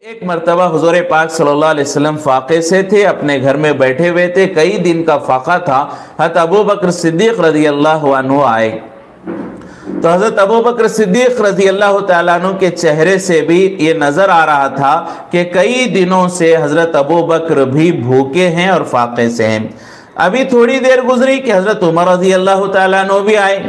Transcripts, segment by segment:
ایک مرتبہ حضور پاک صلی اللہ علیہ وسلم فاقے سے تھے، اپنے گھر میں بیٹھے ہوئے تھے، کئی دن کا فاقہ تھا۔ حضرت ابو بکر صدیق رضی اللہ عنہ آئے تو حضرت ابو بکر صدیق رضی اللہ تعالیٰ عنہ کے چہرے سے بھی یہ نظر آ رہا تھا کہ کئی دنوں سے حضرت ابو بکر بھی بھوکے ہیں اور فاقے سے ہیں۔ ابھی تھوڑی دیر گزری کہ حضرت عمر رضی اللہ تعالیٰ عنہ بھی آئے۔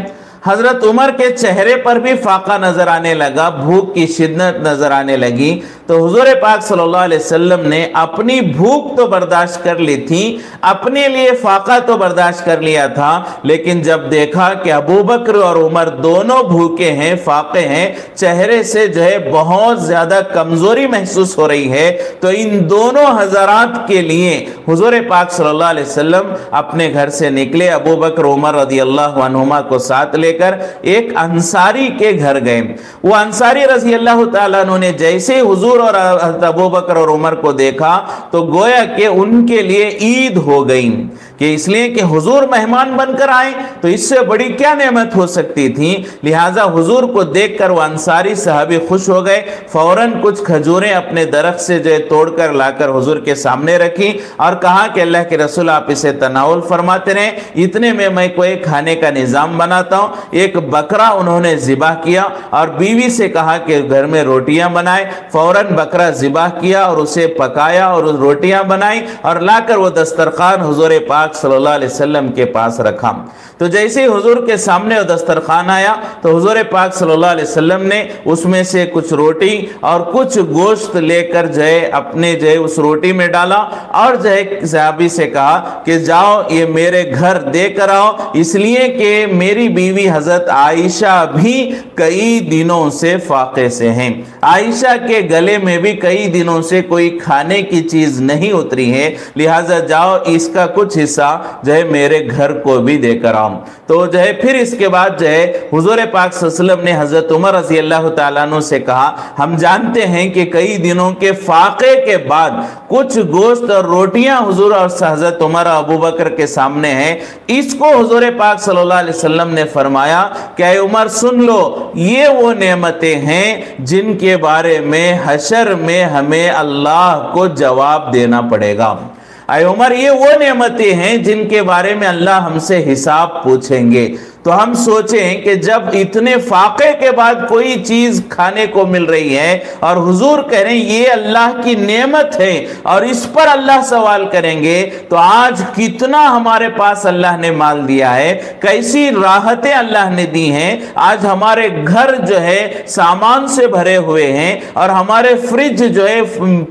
حضرت عمر کے چہرے پر بھی فاقہ نظر آنے لگا، بھوک کی شدت نظر آنے لگی، تو حضور پاک صلی اللہ علیہ وسلم نے اپنی بھوک تو برداشت کر لی تھی، اپنے لیے فاقہ تو برداشت کر لیا تھا، لیکن جب دیکھا کہ ابو بکر اور عمر دونوں بھوکے ہیں، فاقے ہیں، چہرے سے جو ہے بہت زیادہ کمزوری محسوس ہو رہی ہے، تو ان دونوں حضرات کے لیے حضور پاک صلی اللہ علیہ وسلم اپنے گھر سے نکلے، ابو بکر عمر رضی اللہ عنہما کو ساتھ لے کر ایک انصاری کے گھر گئے۔ وہ انصاری رضی اللہ تعالیٰ عنہ نے جیسے حضور اور حضرت ابو بکر اور عمر کو دیکھا تو گویا کہ ان کے لیے عید ہو گئی، کہ اس لیے کہ حضور مہمان بن کر آئے تو اس سے بڑی کیا نعمت ہو سکتی تھی، لہٰذا حضور کو دیکھ کر وہ انصاری صحابی خوش ہو گئے، فوراً کچھ کھجوریں اپنے درخت سے جو توڑ کر لا کر حضور کے سامنے رکھی اور کہا کہ اللہ کے رسول آپ اسے تناول فرماتے رہیں، اتنے میں کوئی کھانے کا نظام بناتا ہوں۔ ایک بکرا انہوں نے ذبح کیا اور بیوی سے کہا کہ گھر میں روٹیاں بنائے، فوراً بکرا ذبح کیا اور اسے پکایا اور روٹیاں بنائی اور لا کر وہ دسترخوان حضور پاک صلی اللہ علیہ وسلم کے پاس رکھا۔ تو جیسے ہی حضور کے سامنے وہ دسترخوان آیا تو حضور پاک صلی اللہ علیہ وسلم نے اس میں سے کچھ روٹی اور کچھ گوشت لے کر جو ہے اپنے جو ہے اس روٹی میں ڈالا اور جو ہے صحابی سے کہا کہ جاؤ یہ میرے گھر دے کر آؤ، اس لیے کہ میری بیوی حضرت عائشہ بھی کئی دنوں سے فاقے سے ہیں، عائشہ کے گلے میں بھی کئی دنوں سے کوئی کھانے کی چیز نہیں اتری ہے، لہٰذا جاؤ اس کا کچھ حصہ جو ہے میرے گھر کو بھی دے کر آؤ۔ تو جو ہے پھر اس کے بعد جو ہے حضور پاک صلی اللہ علیہ وسلم نے حضرت عمر رضی اللہ تعالیٰ عنہ سے کہا ہم جانتے ہیں کہ کئی دنوں کے فاقے کے بعد کچھ گوشت اور روٹیاں حضور اور حضرت عمر اور ابو بکر کے سامنے ہیں، اس کو حضور پاک صلی اللہ علیہ وسلم نے فرمایا کہ اے عمر سن لو، یہ وہ نعمتیں ہیں جن کے بارے میں حشر میں ہمیں اللہ کو جواب دینا پڑے گا۔ اے عمر یہ وہ نعمتیں ہیں جن کے بارے میں اللہ ہم سے حساب پوچھیں گے۔ تو ہم سوچیں کہ جب اتنے فاقے کے بعد کوئی چیز کھانے کو مل رہی ہے اور حضور کہہ رہے ہیں یہ اللہ کی نعمت ہے اور اس پر اللہ سوال کریں گے، تو آج کتنا ہمارے پاس اللہ نے مال دیا ہے، کیسی راحتیں اللہ نے دی ہیں، آج ہمارے گھر جو ہے سامان سے بھرے ہوئے ہیں اور ہمارے فریج جو ہے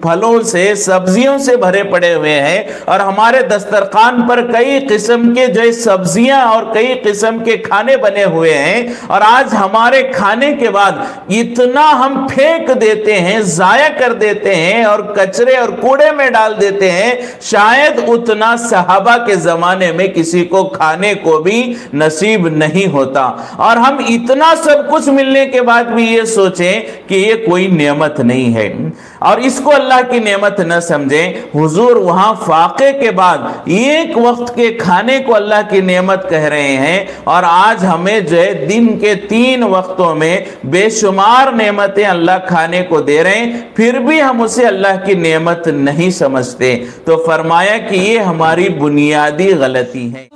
پھلوں سے سبزیوں سے بھرے پڑے ہوئے ہیں اور ہمارے دسترخوان پر کئی قسم کے جو ہے سبزیاں اور کئی قسم کے کھانے بنے ہوئے ہیں، اور آج ہمارے کھانے کے بعد اتنا ہم پھینک دیتے ہیں، ضائع کر دیتے ہیں اور کچرے اور کوڑے میں ڈال دیتے ہیں، شاید اتنا صحابہ کے زمانے میں کسی کو کھانے کو بھی نصیب نہیں ہوتا، اور ہم اتنا سب کچھ ملنے کے بعد بھی یہ سوچیں کہ یہ کوئی نعمت نہیں ہے اور اس کو اللہ کی نعمت نہ سمجھیں۔ حضور وہاں فاقے کے بعد ایک وقت کے کھانے کو اللہ کی نعمت کہہ رہے ہیں، اور آج ہمیں جو ہے دن کے 3 وقتوں میں بے شمار نعمتیں اللہ کھانے کو دے رہے ہیں، پھر بھی ہم اسے اللہ کی نعمت نہیں سمجھتے۔ تو فرمایا کہ یہ ہماری بنیادی غلطی ہے۔